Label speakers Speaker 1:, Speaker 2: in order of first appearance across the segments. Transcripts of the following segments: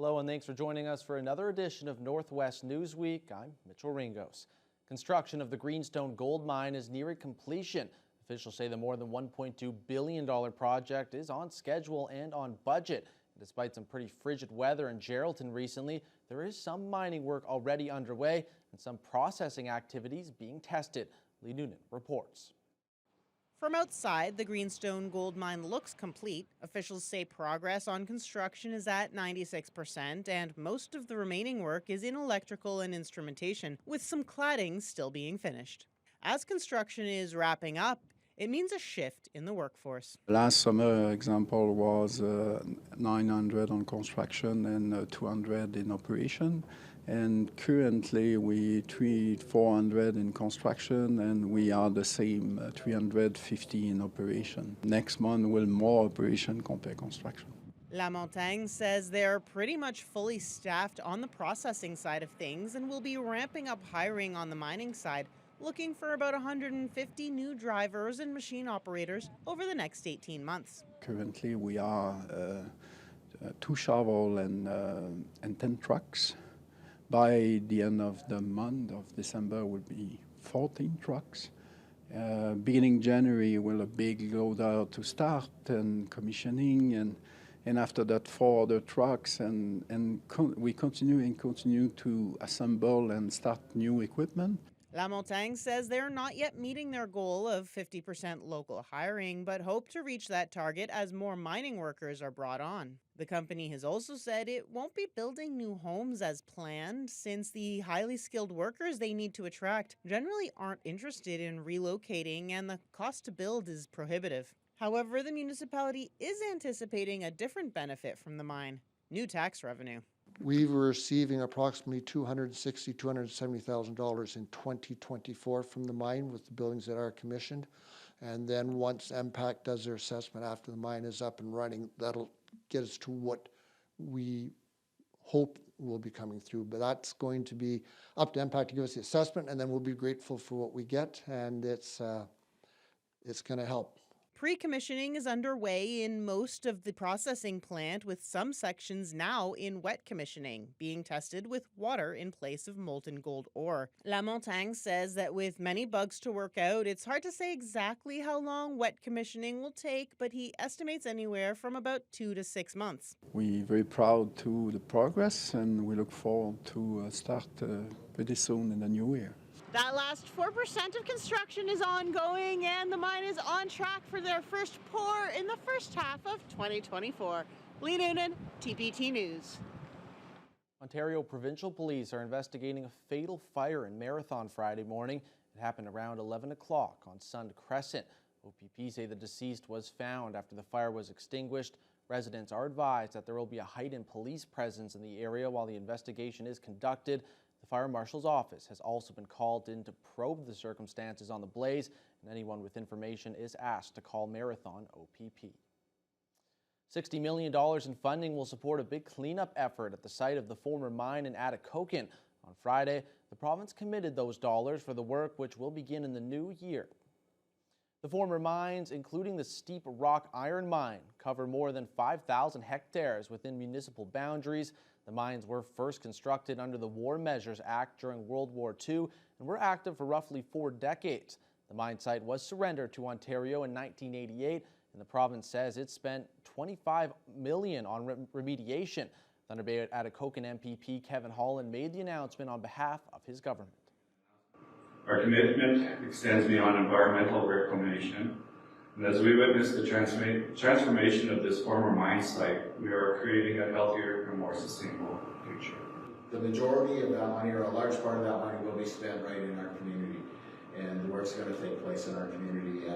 Speaker 1: Hello and thanks for joining us for another edition of Northwest Newsweek. I'm Mitchell Ringos. Construction of the Greenstone Gold Mine is nearing completion. Officials say the more than $1.2 billion project is on schedule and on budget. Despite some pretty frigid weather in Geraldton recently, there is some mining work already underway and some processing activities being tested. Lee Noonan reports.
Speaker 2: From outside, the Greenstone Gold Mine looks complete. Officials say progress on construction is at 96%, and most of the remaining work is in electrical and instrumentation, with some cladding still being finished. As construction is wrapping up, it means a shift in the workforce.
Speaker 3: Last summer example was 900 on construction and 200 in operation. And currently we treat 400 in construction and we are the same, 350 in operation. Next month will more operation compared construction.
Speaker 2: La Montagne says they're pretty much fully staffed on the processing side of things and will be ramping up hiring on the mining side, looking for about 150 new drivers and machine operators over the next 18 months.
Speaker 3: Currently we are 2 shovels and 10 trucks. By the end of the month of December will be 14 trucks. Beginning January will a big loader to start and commissioning, and after that 4 other trucks, and we continue to assemble and start new equipment.
Speaker 2: La Montagne says they're not yet meeting their goal of 50% local hiring, but hope to reach that target as more mining workers are brought on. The company has also said it won't be building new homes as planned, since the highly skilled workers they need to attract generally aren't interested in relocating and the cost to build is prohibitive. However, the municipality is anticipating a different benefit from the mine: new tax revenue.
Speaker 4: We were receiving approximately $260,000 to $270,000 in 2024 from the mine with the buildings that are commissioned. And then once MPAC does their assessment after the mine is up and running, that'll get us to what we hope will be coming through. But that's going to be up to MPAC to give us the assessment, and then we'll be grateful for what we get, and it's going to help.
Speaker 2: Pre-commissioning is underway in most of the processing plant, with some sections now in wet commissioning, being tested with water in place of molten gold ore. La Montagne says that with many bugs to work out, it's hard to say exactly how long wet commissioning will take, but he estimates anywhere from about 2 to 6 months.
Speaker 3: We're very proud to the progress, and we look forward to start pretty soon in the new year.
Speaker 2: That last 4% of construction is ongoing, and the mine is on track for their first pour in the first half of 2024. Lee Noonan, TPT News.
Speaker 1: Ontario Provincial Police are investigating a fatal fire in Marathon Friday morning. It happened around 11 o'clock on Sund Crescent. OPP say the deceased was found after the fire was extinguished. Residents are advised that there will be a heightened police presence in the area while the investigation is conducted. The Fire Marshal's office has also been called in to probe the circumstances on the blaze, and anyone with information is asked to call Marathon OPP. $60 million in funding will support a big cleanup effort at the site of the former mine in Atikokan. On Friday, the province committed those dollars for the work, which will begin in the new year. The former mines, including the Steep Rock Iron Mine, cover more than 5,000 hectares within municipal boundaries. The mines were first constructed under the War Measures Act during World War II and were active for roughly 4 decades. The mine site was surrendered to Ontario in 1988, and the province says it spent $25 million on remediation. Thunder Bay Atikokan MPP Kevin Holland made the announcement on behalf of his government.
Speaker 5: Our commitment extends beyond environmental reclamation, and as we witness the transformation of this former mine site, we are creating a healthier and more sustainable future.
Speaker 6: The majority of that money, or a large part of that money, will be spent right in our community, and the work's going to take place in our community.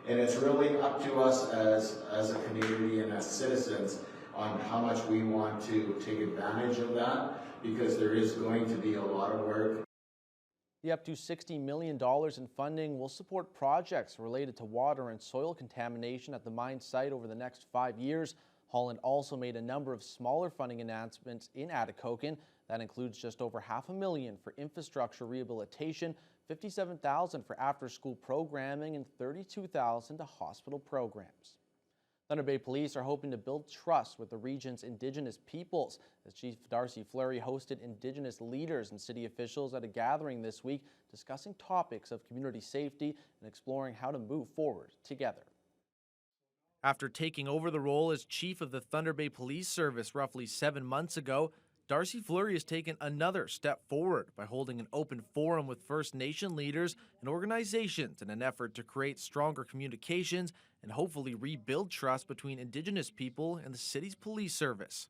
Speaker 6: And it's really up to us as a community and as citizens on how much we want to take advantage of that, because there is going to be a lot of work.
Speaker 1: The up to $60 million in funding will support projects related to water and soil contamination at the mine site over the next 5 years. Holland also made a number of smaller funding announcements in Atikokan. That includes just over $500,000 for infrastructure rehabilitation, $57,000 for after-school programming, and $32,000 to hospital programs. Thunder Bay Police are hoping to build trust with the region's Indigenous peoples, as Chief Darcy Fleury hosted Indigenous leaders and city officials at a gathering this week discussing topics of community safety and exploring how to move forward together. After taking over the role as chief of the Thunder Bay Police Service roughly 7 months ago, Darcy Fleury has taken another step forward by holding an open forum with First Nation leaders and organizations in an effort to create stronger communications and hopefully rebuild trust between Indigenous people and the city's police service.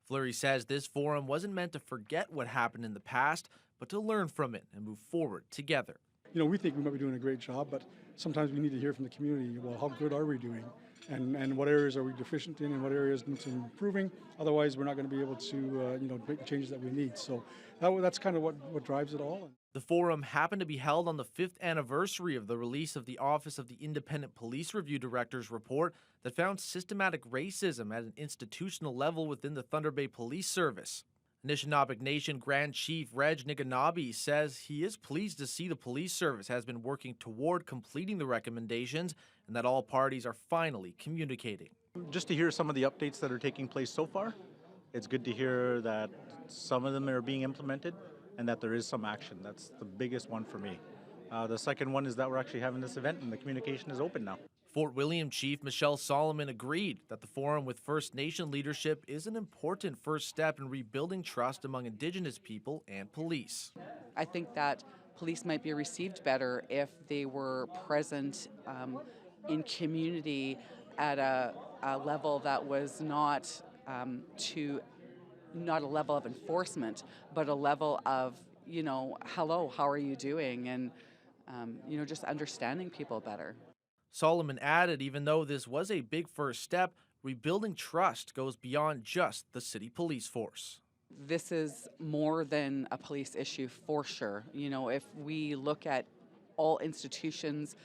Speaker 1: Fleury says this forum wasn't meant to forget what happened in the past, but to learn from it and move forward together.
Speaker 7: We think we might be doing a great job, but sometimes we need to hear from the community, well, how good are we doing? And what areas are we deficient in and what areas need some improving? Otherwise, we're not going to be able to make the changes that we need. So that's kind of what drives it all.
Speaker 1: The forum happened to be held on the 5th anniversary of the release of the Office of the Independent Police Review Director's report that found systematic racism at an institutional level within the Thunder Bay Police Service. Anishinaabe Nation Grand Chief Reg Niganabi says he is pleased to see the police service has been working toward completing the recommendations and that all parties are finally communicating.
Speaker 8: Just to hear some of the updates that are taking place so far, it's good to hear that some of them are being implemented and that there is some action. That's the biggest one for me. The second one is that we're actually having this event and the communication is open now.
Speaker 1: Fort William Chief Michelle Solomon agreed that the forum with First Nation leadership is an important first step in rebuilding trust among Indigenous people and police.
Speaker 9: I think that police might be received better if they were present in community at a level that was not a level of enforcement, but a level of, hello, how are you doing? And, just understanding people better.
Speaker 1: Solomon added, even though this was a big first step, rebuilding trust goes beyond just the city police force.
Speaker 9: This is more than a police issue for sure. If we look at all institutions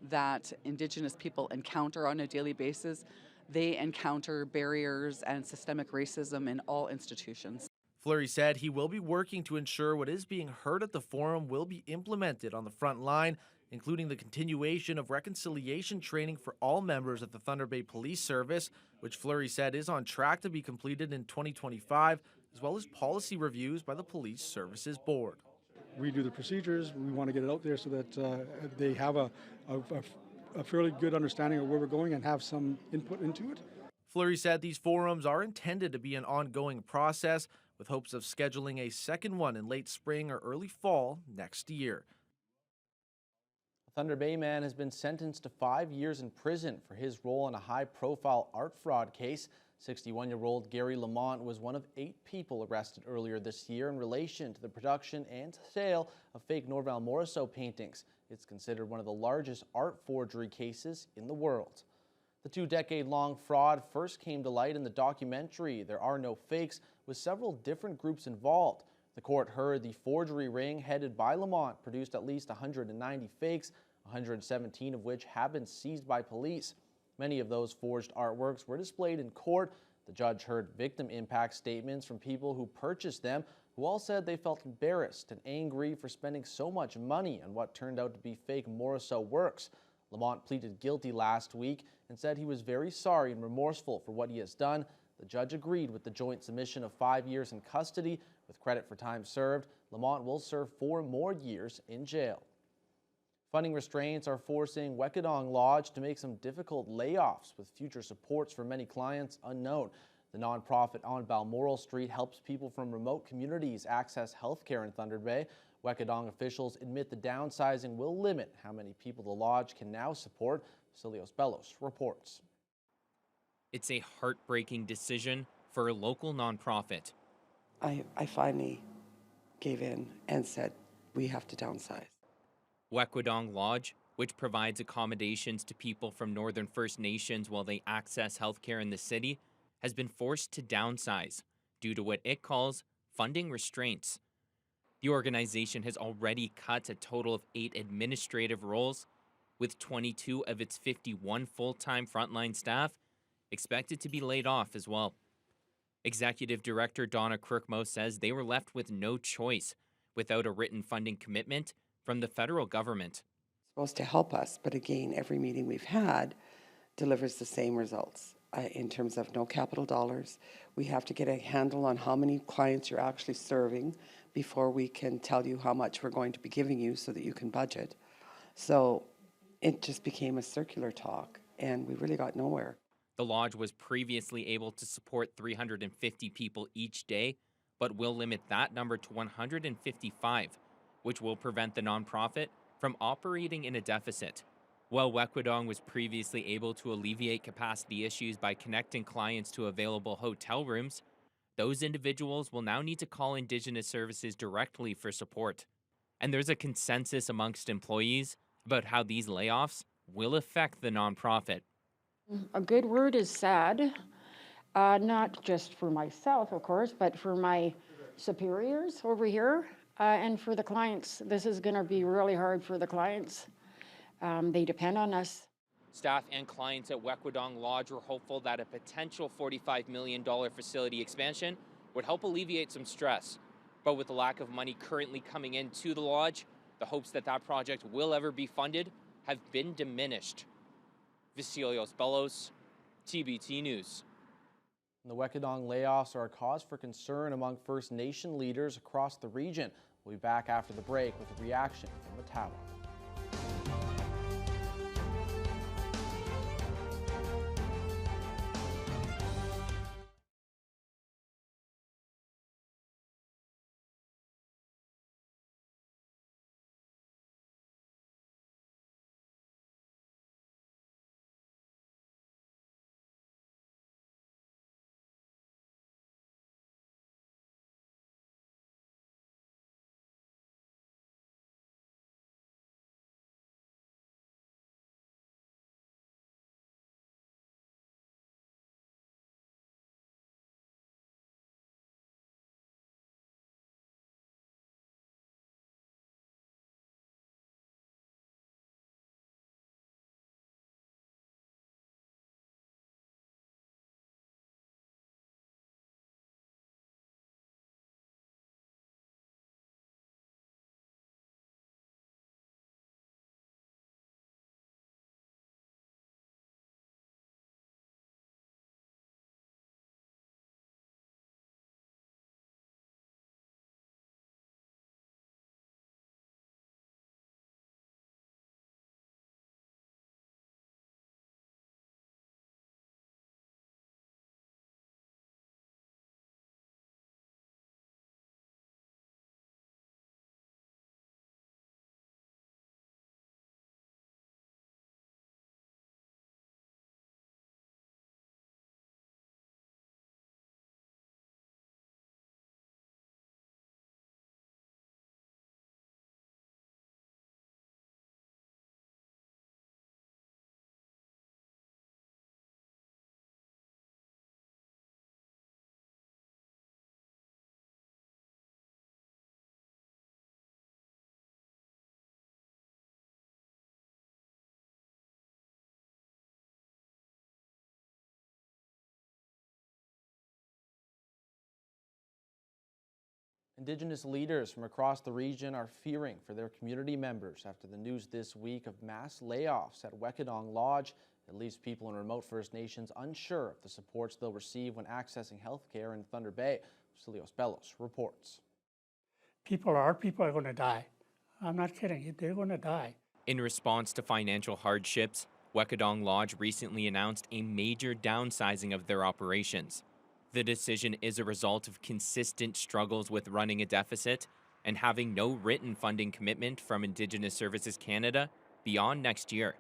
Speaker 9: that Indigenous people encounter on a daily basis, they encounter barriers and systemic racism in all institutions.
Speaker 1: Fleury said he will be working to ensure what is being heard at the forum will be implemented on the front line, including the continuation of reconciliation training for all members of the Thunder Bay Police Service, which Fleury said is on track to be completed in 2025, as well as policy reviews by the Police Services Board.
Speaker 7: We do the procedures. We want to get it out there so that they have a fairly good understanding of where we're going and have some input into it.
Speaker 1: Fleury said these forums are intended to be an ongoing process, with hopes of scheduling a second one in late spring or early fall next year. A Thunder Bay man has been sentenced to 5 years in prison for his role in a high-profile art fraud case. 61-year-old Gary Lamont was one of 8 people arrested earlier this year in relation to the production and sale of fake Norval Morrisseau paintings. It's considered one of the largest art forgery cases in the world. The 2-decade-long fraud first came to light in the documentary There Are No Fakes, with several different groups involved. The court heard the forgery ring headed by Lamont produced at least 190 fakes, 117 of which have been seized by police. Many of those forged artworks were displayed in court. The judge heard victim impact statements from people who purchased them, who all said they felt embarrassed and angry for spending so much money on what turned out to be fake Morrisseau works. Lamont pleaded guilty last week and said he was very sorry and remorseful for what he has done. The judge agreed with the joint submission of 5 years in custody. With credit for time served, Lamont will serve 4 more years in jail. Funding restraints are forcing Wekadong Lodge to make some difficult layoffs, with future supports for many clients unknown. The nonprofit on Balmoral Street helps people from remote communities access health care in Thunder Bay. Wekadong officials admit the downsizing will limit how many people the lodge can now support. Vasilios Bellos reports.
Speaker 10: It's a heartbreaking decision for a local nonprofit.
Speaker 11: I finally gave in and said, we have to downsize.
Speaker 10: Wekadong Lodge, which provides accommodations to people from Northern First Nations while they access healthcare in the city, has been forced to downsize due to what it calls funding restraints. The organization has already cut a total of 8 administrative roles, with 22 of its 51 full-time frontline staff expected to be laid off as well. Executive Director Donna Crookmo says they were left with no choice without a written funding commitment from the federal government.
Speaker 11: It's supposed to help us, but again, every meeting we've had delivers the same results. in terms of no capital dollars. We have to get a handle on how many clients you're actually serving before we can tell you how much we're going to be giving you so that you can budget. So it just became a circular talk, and we really got nowhere.
Speaker 10: The lodge was previously able to support 350 people each day, but will limit that number to 155, which will prevent the nonprofit from operating in a deficit. While Wekwudong was previously able to alleviate capacity issues by connecting clients to available hotel rooms, those individuals will now need to call Indigenous Services directly for support. And there's a consensus amongst employees about how these layoffs will affect the nonprofit.
Speaker 12: A good word is sad, not just for myself, of course, but for my superiors over here and for the clients. This is going to be really hard for the clients. They depend on us.
Speaker 10: Staff and clients at Wekwudong Lodge were hopeful that a potential $45 million facility expansion would help alleviate some stress. But with the lack of money currently coming into the lodge, the hopes that that project will ever be funded have been diminished. Vasilios Bellos, TBT News.
Speaker 1: The Wekwudong layoffs are a cause for concern among First Nation leaders across the region. We'll be back after the break with a reaction from Ottawa. Indigenous leaders from across the region are fearing for their community members after the news this week of mass layoffs at Wekwudong Lodge. It leaves people in remote First Nations unsure of the supports they'll receive when accessing health care in Thunder Bay. Vasilios Bellos reports.
Speaker 13: People are going to die. I'm not kidding. They're going to die.
Speaker 10: In response to financial hardships, Wekwudong Lodge recently announced a major downsizing of their operations. The decision is a result of consistent struggles with running a deficit and having no written funding commitment from Indigenous Services Canada beyond next year.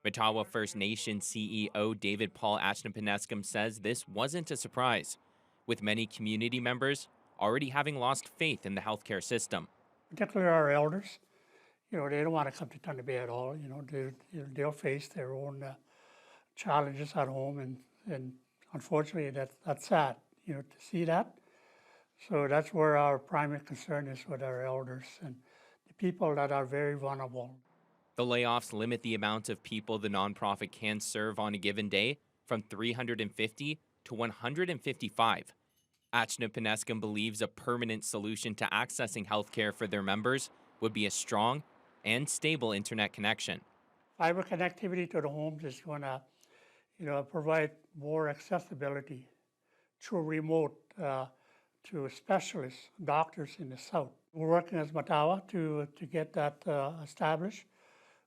Speaker 10: Ottawa First Nation CEO David Paul Achnapaneskum says this wasn't a surprise, with many community members already having lost faith in the healthcare system.
Speaker 13: Particularly our elders, they don't want to come to Thunder Bay at all. They'll face their own challenges at home, and unfortunately, that's sad, to see that. So that's where our primary concern is with our elders and the people that are very vulnerable.
Speaker 10: The layoffs limit the amount of people the nonprofit can serve on a given day from 350 to 155. Achnapaneskum believes a permanent solution to accessing healthcare for their members would be a strong and stable internet connection.
Speaker 13: Fiber connectivity to the homes is going to provide more accessibility through remote to specialists, doctors in the south. We're working as Matawa to get that established,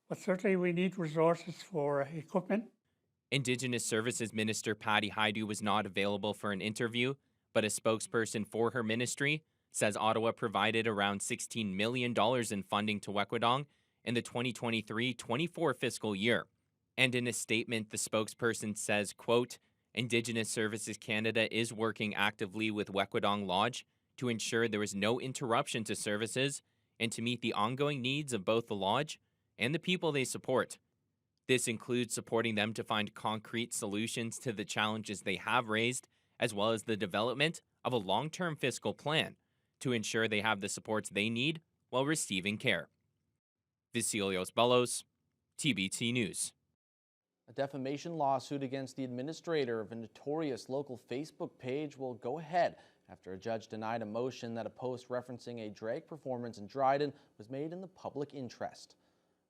Speaker 13: but certainly we need resources for equipment.
Speaker 10: Indigenous Services Minister Patty Haidu was not available for an interview, but a spokesperson for her ministry says Ottawa provided around $16 million in funding to Wekwadong in the 2023-24 fiscal year. And in a statement, the spokesperson says, quote, Indigenous Services Canada is working actively with Wekwadong Lodge to ensure there is no interruption to services and to meet the ongoing needs of both the lodge and the people they support. This includes supporting them to find concrete solutions to the challenges they have raised, as well as the development of a long-term fiscal plan to ensure they have the supports they need while receiving care. Vasilios Bellos, TBT News.
Speaker 1: A defamation lawsuit against the administrator of a notorious local Facebook page will go ahead after a judge denied a motion that a post referencing a drag performance in Dryden was made in the public interest.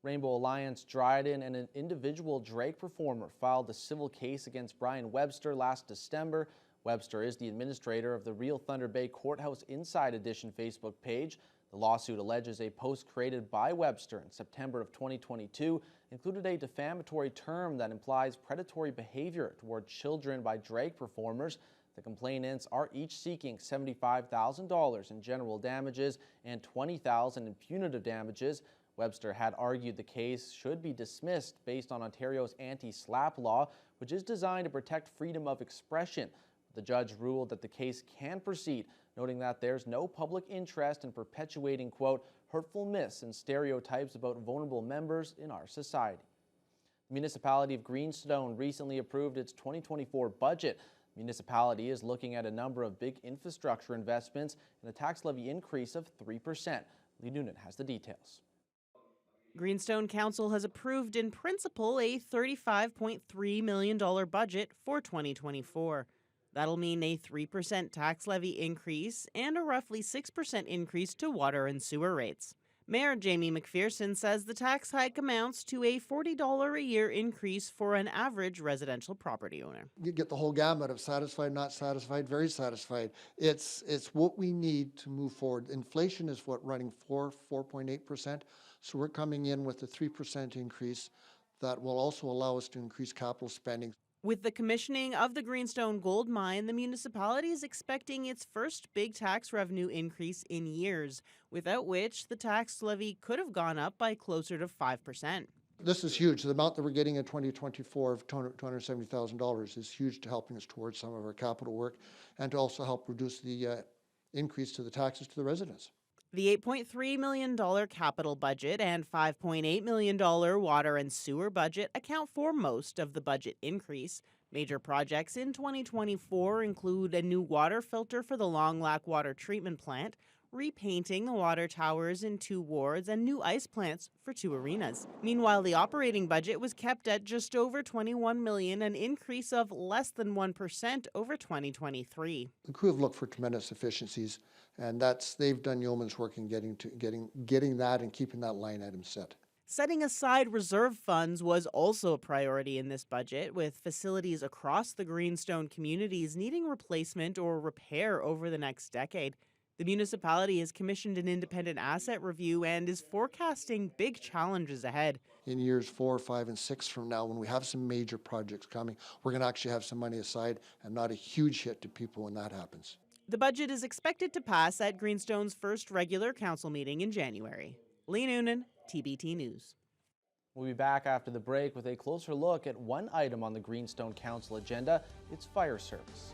Speaker 1: Rainbow Alliance Dryden and an individual drag performer filed a civil case against Brian Webster last December. Webster is the administrator of the Real Thunder Bay Courthouse Inside Edition Facebook page. The lawsuit alleges a post created by Webster in September of 2022 included a defamatory term that implies predatory behavior toward children by drag performers. The complainants are each seeking $75,000 in general damages and $20,000 in punitive damages. Webster had argued the case should be dismissed based on Ontario's anti-SLAPP law, which is designed to protect freedom of expression. The judge ruled that the case can proceed, noting that there's no public interest in perpetuating, quote, hurtful myths and stereotypes about vulnerable members in our society. The municipality of Greenstone recently approved its 2024 budget. The municipality is looking at a number of big infrastructure investments and a tax levy increase of 3%. Lee Noonan has the details.
Speaker 2: Greenstone Council has approved in principle a $35.3 million budget for 2024. That'll mean a 3% tax levy increase and a roughly 6% increase to water and sewer rates. Mayor Jamie McPherson says the tax hike amounts to a $40 a year increase for an average residential property owner.
Speaker 4: You get the whole gamut of satisfied, not satisfied, very satisfied. It's what we need to move forward. Inflation is running 4.8%. So we're coming in with a 3% increase that will also allow us to increase capital spending.
Speaker 2: With the commissioning of the Greenstone Gold Mine, the municipality is expecting its first big tax revenue increase in years, without which the tax levy could have gone up by closer to 5%.
Speaker 4: This is huge. The amount that we're getting in 2024 of $270,000 is huge to helping us towards some of our capital work and to also help reduce the increase to the taxes to the residents.
Speaker 2: The $8.3 million capital budget and $5.8 million water and sewer budget account for most of the budget increase. Major projects in 2024 include a new water filter for the Long Lac Water Treatment Plant, repainting the water towers in 2 wards, and new ice plants for 2 arenas. Meanwhile, the operating budget was kept at just over $21 million, an increase of less than 1% over 2023.
Speaker 4: The crew have looked for tremendous efficiencies, and they've done yeoman's work in getting that and keeping that line item set.
Speaker 2: Setting aside reserve funds was also a priority in this budget, with facilities across the Greenstone communities needing replacement or repair over the next decade. The municipality has commissioned an independent asset review and is forecasting big challenges ahead.
Speaker 4: In years 4, 5, and 6 from now, when we have some major projects coming, we're going to actually have some money aside and not a huge hit to people when that happens.
Speaker 2: The budget is expected to pass at Greenstone's first regular council meeting in January. Lee Noonan, TBT News.
Speaker 1: We'll be back after the break with a closer look at one item on the Greenstone Council agenda, its fire service.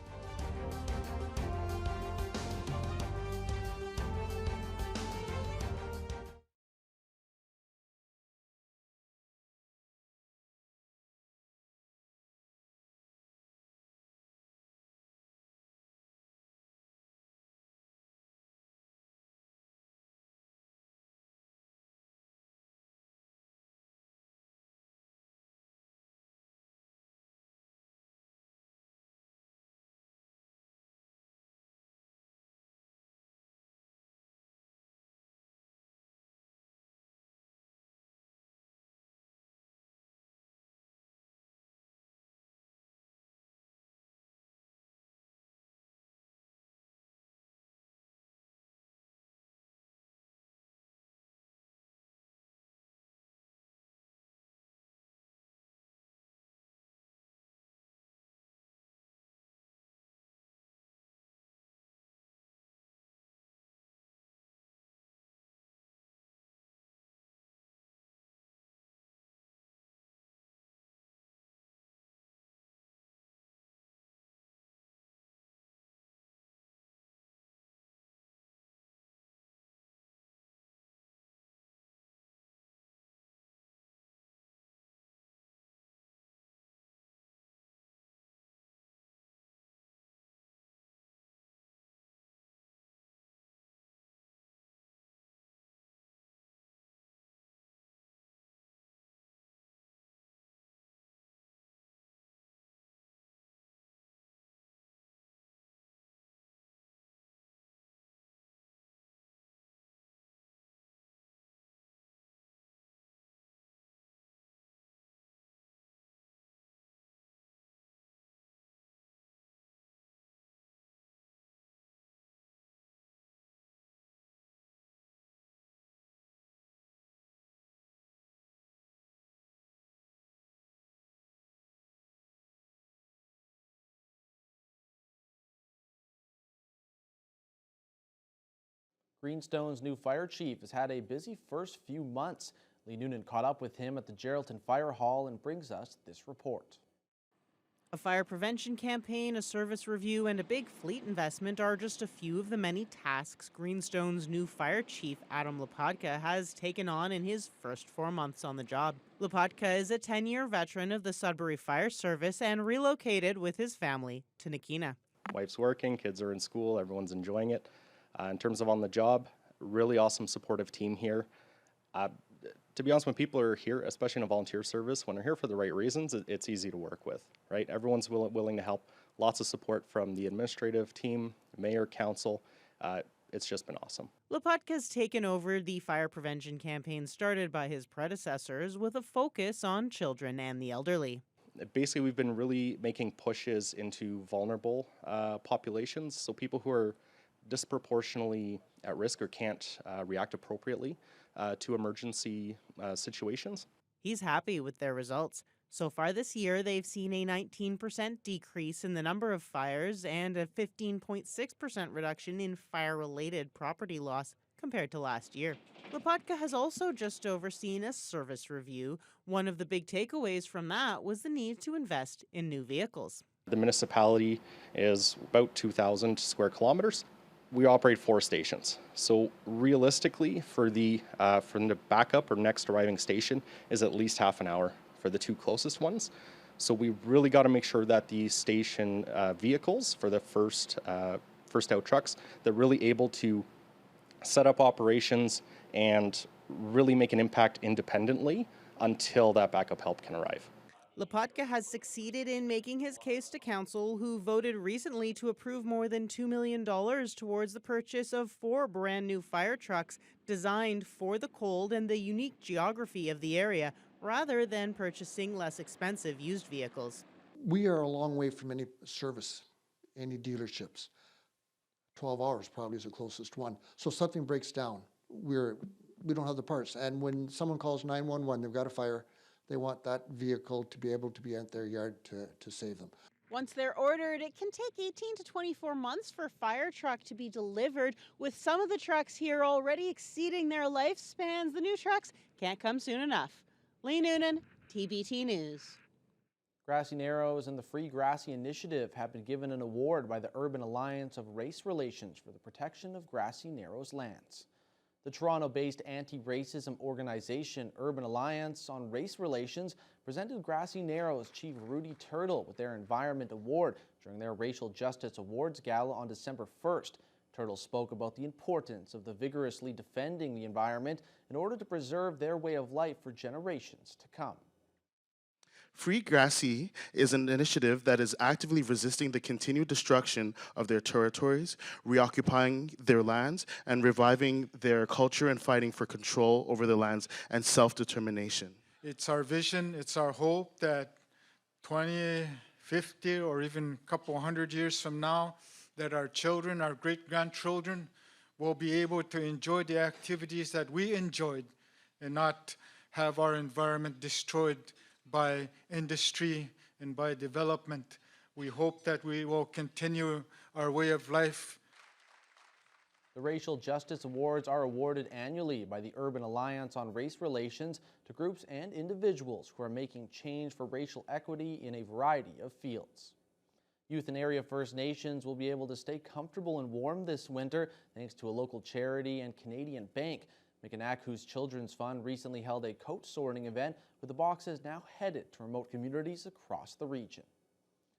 Speaker 1: Greenstone's new fire chief has had a busy first few months. Lee Noonan caught up with him at the Geraldton Fire Hall and brings us this report.
Speaker 2: A fire prevention campaign, a service review, and a big fleet investment are just a few of the many tasks Greenstone's new fire chief, Adam Lopatka, has taken on in his first 4 months on the job. Lopatka is a 10-year veteran of the Sudbury Fire Service and relocated with his family to Nakina.
Speaker 14: Wife's working, kids are in school, everyone's enjoying it. In terms of on the job, really awesome supportive team here. To be honest, when people are here, especially in a volunteer service, when they're here for the right reasons, it's easy to work with, right? Everyone's willing to help. Lots of support from the administrative team, mayor, council. It's just been awesome.
Speaker 2: Lopatka's taken over the fire prevention campaign started by his predecessors with a focus on children and the elderly.
Speaker 14: Basically, we've been really making pushes into vulnerable populations, so people who are disproportionately at risk or can't react appropriately to emergency situations.
Speaker 2: He's happy with their results. So far this year, they've seen a 19% decrease in the number of fires and a 15.6% reduction in fire-related property loss compared to last year. Lopatka has also just overseen a service review. One of the big takeaways from that was the need to invest in new vehicles.
Speaker 14: The municipality is about 2,000 square kilometers. We operate 4 stations. So realistically, from the backup or next arriving station is at least half an hour for the 2 closest ones. So we really got to make sure that the station vehicles for the first out trucks, they're really able to set up operations and really make an impact independently until that backup help can arrive.
Speaker 2: Lopatka has succeeded in making his case to council, who voted recently to approve more than $2 million towards the purchase of 4 brand new fire trucks designed for the cold and the unique geography of the area, rather than purchasing less expensive used vehicles.
Speaker 4: We are a long way from any service, any dealerships. 12 hours probably is the closest one. So something breaks down, we don't have the parts. And when someone calls 911, they've got a fire, they want that vehicle to be able to be at their yard to save them.
Speaker 2: Once they're ordered, it can take 18 to 24 months for a fire truck to be delivered. With some of the trucks here already exceeding their lifespans, the new trucks can't come soon enough. Lee Noonan, TBT News.
Speaker 1: Grassy Narrows and the Free Grassy Initiative have been given an award by the Urban Alliance of Race Relations for the protection of Grassy Narrows lands. The Toronto-based anti-racism organization Urban Alliance on Race Relations presented Grassy Narrows Chief Rudy Turtle with their Environment Award during their Racial Justice Awards Gala on December 1st. Turtle spoke about the importance of the vigorously defending the environment in order to preserve their way of life for generations to come.
Speaker 15: Free Grassy is an initiative that is actively resisting the continued destruction of their territories, reoccupying their lands, and reviving their culture and fighting for control over their lands and self-determination.
Speaker 16: It's our vision, it's our hope that 20, 50, or even a couple hundred years from now, that our children, our great-grandchildren, will be able to enjoy the activities that we enjoyed and not have our environment destroyed by industry and by development. We hope that we will continue our way of life.
Speaker 1: The Racial Justice Awards are awarded annually by the Urban Alliance on Race Relations to groups and individuals who are making change for racial equity in a variety of fields. Youth and area First Nations will be able to stay comfortable and warm this winter thanks to a local charity and Canadian bank. Mi'kinaku's Children's Fund recently held a coat sorting event with the boxes now headed to remote communities across the region.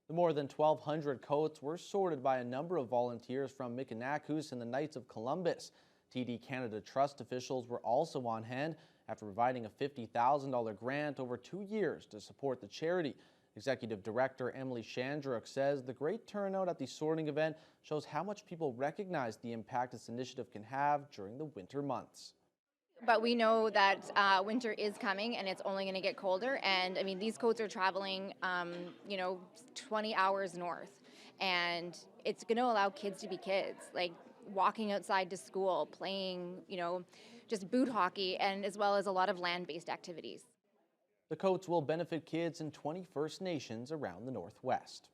Speaker 1: The more than 1,200 coats were sorted by a number of volunteers from Mi'kinaku's and the Knights of Columbus. TD Canada Trust officials were also on hand after providing a $50,000 grant over 2 years to support the charity. Executive Director Emily Shandrook says the great turnout at the sorting event shows how much people recognize the impact this initiative can have during the winter months.
Speaker 17: But we know that winter is coming and it's only going to get colder. And I mean, these coats are traveling, 20 hours north. And it's going to allow kids to be kids, like walking outside to school, playing, just boot hockey, and as well as a lot of land-based activities.
Speaker 1: The coats will benefit kids in 20 First Nations around the Northwest.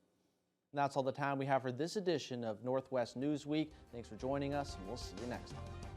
Speaker 1: And that's all the time we have for this edition of Northwest Newsweek. Thanks for joining us, and we'll see you next time.